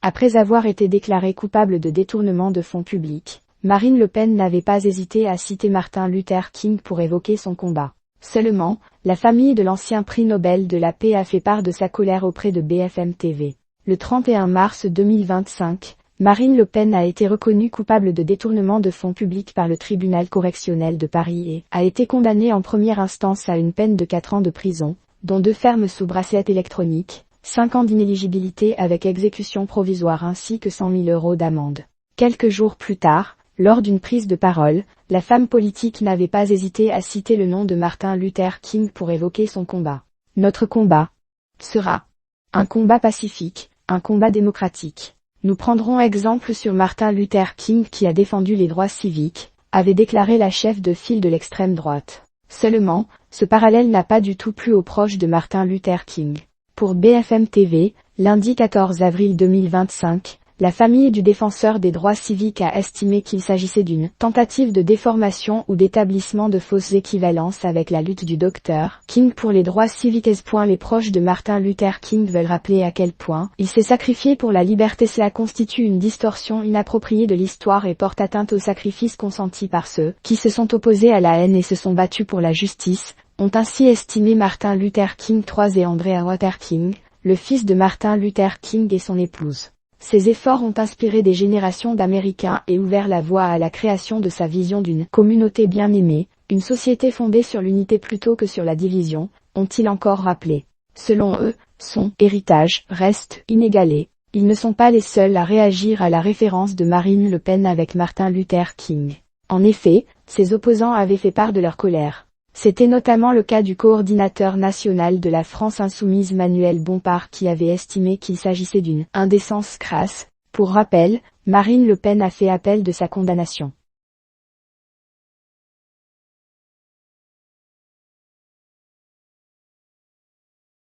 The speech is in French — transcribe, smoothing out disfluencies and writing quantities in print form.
Après avoir été déclarée coupable de détournement de fonds publics, Marine Le Pen n'avait pas hésité à citer Martin Luther King pour évoquer son combat. Seulement, la famille de l'ancien prix Nobel de la paix a fait part de sa colère auprès de BFM TV. Le 31 mars 2025, Marine Le Pen a été reconnue coupable de détournement de fonds publics par le tribunal correctionnel de Paris et a été condamnée en première instance à une peine de 4 ans de prison, dont 2 fermes sous bracelet électronique, 5 ans d'inéligibilité avec exécution provisoire ainsi que 100 000 € d'amende. Quelques jours plus tard, lors d'une prise de parole, la femme politique n'avait pas hésité à citer le nom de Martin Luther King pour évoquer son combat. Notre combat sera un combat pacifique, un combat démocratique. Nous prendrons exemple sur Martin Luther King qui a défendu les droits civiques, avait déclaré la chef de file de l'extrême droite. Seulement, ce parallèle n'a pas du tout plu aux proches de Martin Luther King. Pour BFM TV, lundi 14 avril 2025, la famille du défenseur des droits civiques a estimé qu'il s'agissait d'une tentative de déformation ou d'établissement de fausses équivalences avec la lutte du Dr King pour les droits civiques. Les proches de Martin Luther King veulent rappeler à quel point il s'est sacrifié pour la liberté. Cela constitue une distorsion inappropriée de l'histoire et porte atteinte au sacrifice consenti par ceux qui se sont opposés à la haine et se sont battus pour la justice, ont ainsi estimé Martin Luther King III et Andrea Luther King, le fils de Martin Luther King et son épouse. Ces efforts ont inspiré des générations d'Américains et ouvert la voie à la création de sa vision d'une communauté bien-aimée, une société fondée sur l'unité plutôt que sur la division, ont-ils encore rappelé. Selon eux, son héritage reste inégalé. Ils ne sont pas les seuls à réagir à la référence de Marine Le Pen avec Martin Luther King. En effet, ses opposants avaient fait part de leur colère. C'était notamment le cas du coordinateur national de la France insoumise Manuel Bompard qui avait estimé qu'il s'agissait d'une indécence crasse. Pour rappel, Marine Le Pen a fait appel de sa condamnation.